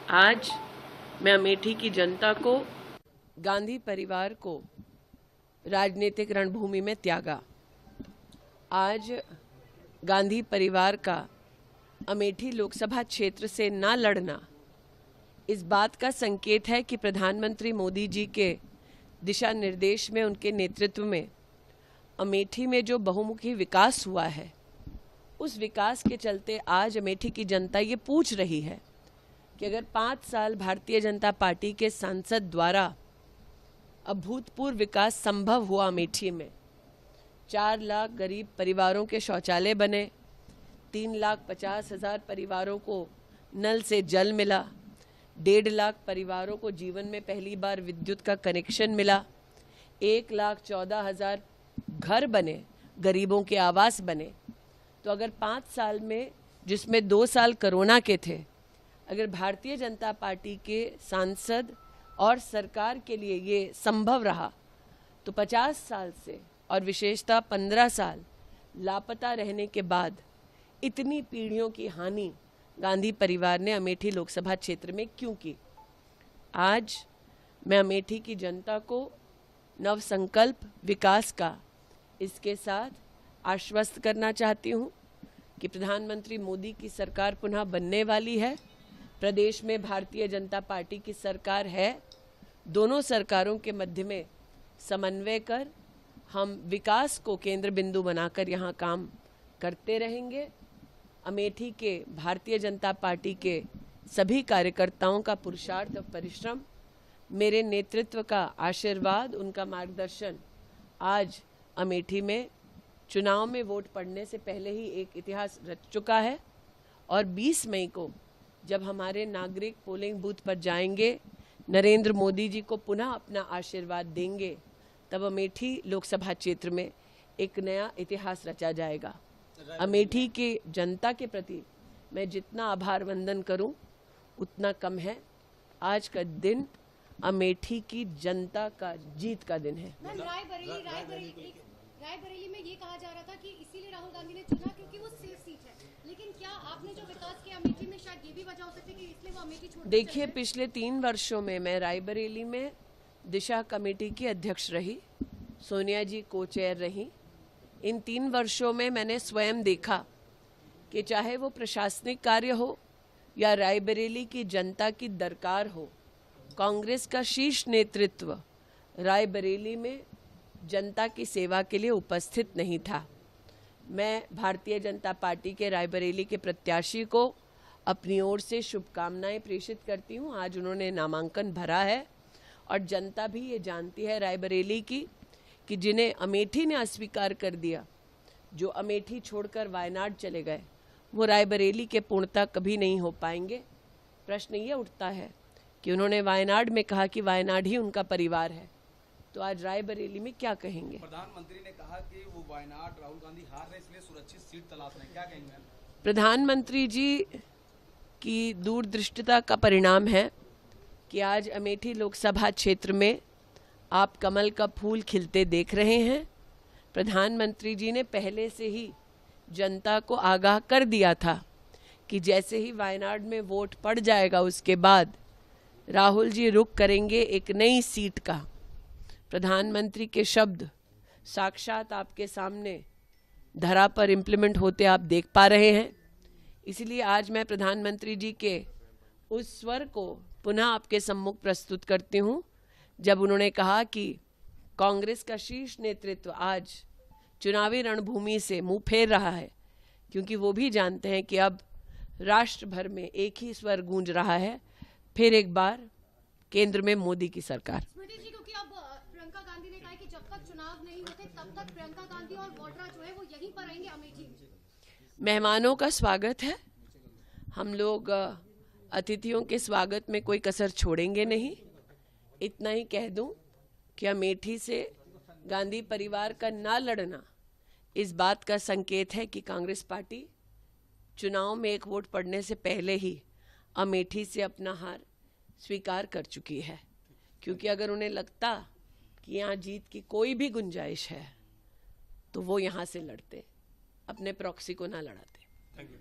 आज मैं अमेठी की जनता को, गांधी परिवार को राजनीतिक रणभूमि में त्यागा। आज गांधी परिवार का अमेठी लोकसभा क्षेत्र से ना लड़ना इस बात का संकेत है कि प्रधानमंत्री मोदी जी के दिशा निर्देश में, उनके नेतृत्व में अमेठी में जो बहुमुखी विकास हुआ है, उस विकास के चलते आज अमेठी की जनता ये पूछ रही है कि अगर 5 साल भारतीय जनता पार्टी के सांसद द्वारा अभूतपूर्व विकास संभव हुआ अमेठी में, 4 लाख गरीब परिवारों के शौचालय बने, 3,50,000 परिवारों को नल से जल मिला, 1.5 लाख परिवारों को जीवन में पहली बार विद्युत का कनेक्शन मिला, 1,14,000 घर बने, गरीबों के आवास बने। तो अगर 5 साल में, जिसमें 2 साल कोरोना के थे, अगर भारतीय जनता पार्टी के सांसद और सरकार के लिए ये संभव रहा, तो 50 साल से और विशेषतः 15 साल लापता रहने के बाद इतनी पीढ़ियों की हानि गांधी परिवार ने अमेठी लोकसभा क्षेत्र में क्यों की। आज मैं अमेठी की जनता को नव संकल्प विकास का इसके साथ आश्वस्त करना चाहती हूँ कि प्रधानमंत्री मोदी की सरकार पुनः बनने वाली है। प्रदेश में भारतीय जनता पार्टी की सरकार है। दोनों सरकारों के मध्य में समन्वय कर हम विकास को केंद्र बिंदु बनाकर यहाँ काम करते रहेंगे। अमेठी के भारतीय जनता पार्टी के सभी कार्यकर्ताओं का पुरुषार्थ और परिश्रम, मेरे नेतृत्व का आशीर्वाद, उनका मार्गदर्शन आज अमेठी में चुनाव में वोट पड़ने से पहले ही एक इतिहास रच चुका है। और 20 मई को जब हमारे नागरिक पोलिंग बूथ पर जाएंगे, नरेंद्र मोदी जी को पुनः अपना आशीर्वाद देंगे, तब अमेठी लोकसभा क्षेत्र में एक नया इतिहास रचा जाएगा। अमेठी के जनता के प्रति मैं जितना आभार वंदन करूं उतना कम है। आज का दिन अमेठी की जनता का जीत का दिन है। रायबरेली में ये कहा जा रहा था कि इसीलिए राहुल गांधी ने चुना क्योंकि वो सेफ सीट है, लेकिन क्या आपने जो विकास किया अमेठी में, शायद ये भी वजह हो सकती है कि इसलिए वो अमेठी छोड़? देखिए, पिछले 3 वर्षों में मैं रायबरेली में दिशा कमेटी की अध्यक्ष रही, सोनिया जी को चेयर रही। इन 3 वर्षों में मैंने स्वयं देखा कि चाहे वो प्रशासनिक कार्य हो या रायबरेली की जनता की दरकार हो, कांग्रेस का शीर्ष नेतृत्व रायबरेली में जनता की सेवा के लिए उपस्थित नहीं था। मैं भारतीय जनता पार्टी के रायबरेली के प्रत्याशी को अपनी ओर से शुभकामनाएं प्रेषित करती हूं। आज उन्होंने नामांकन भरा है और जनता भी ये जानती है रायबरेली की कि जिन्हें अमेठी ने अस्वीकार कर दिया, जो अमेठी छोड़कर वायनाड चले गए, वो रायबरेली के पूर्णता कभी नहीं हो पाएंगे। प्रश्न ये उठता है कि उन्होंने वायनाड में कहा कि वायनाड ही उनका परिवार है, तो आज रायबरेली में क्या कहेंगे? प्रधानमंत्री ने कहा कि वो वायनाड राहुल गांधी हार रहे, इसलिए सुरक्षित सीट तलाश रहे हैं, क्या कहेंगे? प्रधानमंत्री जी की दूरदृष्टिता का परिणाम है कि आज अमेठी लोकसभा क्षेत्र में आप कमल का फूल खिलते देख रहे हैं। प्रधानमंत्री जी ने पहले से ही जनता को आगाह कर दिया था कि जैसे ही वायनाड में वोट पड़ जाएगा, उसके बाद राहुल जी रुख करेंगे एक नई सीट का। प्रधानमंत्री के शब्द साक्षात आपके सामने धरा पर इम्प्लीमेंट होते आप देख पा रहे हैं। इसलिए आज मैं प्रधानमंत्री जी के उस स्वर को पुनः आपके सम्मुख प्रस्तुत करती हूं, जब उन्होंने कहा कि कांग्रेस का शीर्ष नेतृत्व आज चुनावी रणभूमि से मुंह फेर रहा है, क्योंकि वो भी जानते हैं कि अब राष्ट्र भर में एक ही स्वर गूंज रहा है, फिर एक बार केंद्र में मोदी की सरकार। प्रियंका गांधी ने कहा कि जब तक चुनाव नहीं होते तब तक प्रियंका गांधी और वाड्रा जो है वो यहीं पर रहेंगे अमेठी में। मेहमानों का स्वागत है, हम लोग अतिथियों के स्वागत में कोई कसर छोड़ेंगे नहीं। इतना ही कह दूं कि अमेठी से गांधी परिवार का ना लड़ना इस बात का संकेत है कि कांग्रेस पार्टी चुनाव में एक वोट पड़ने से पहले ही अमेठी से अपना हार स्वीकार कर चुकी है। क्योंकि अगर उन्हें लगता कि यहाँ जीत की कोई भी गुंजाइश है, तो वो यहाँ से लड़ते, अपने प्रॉक्सी को ना लड़ाते। Thank you.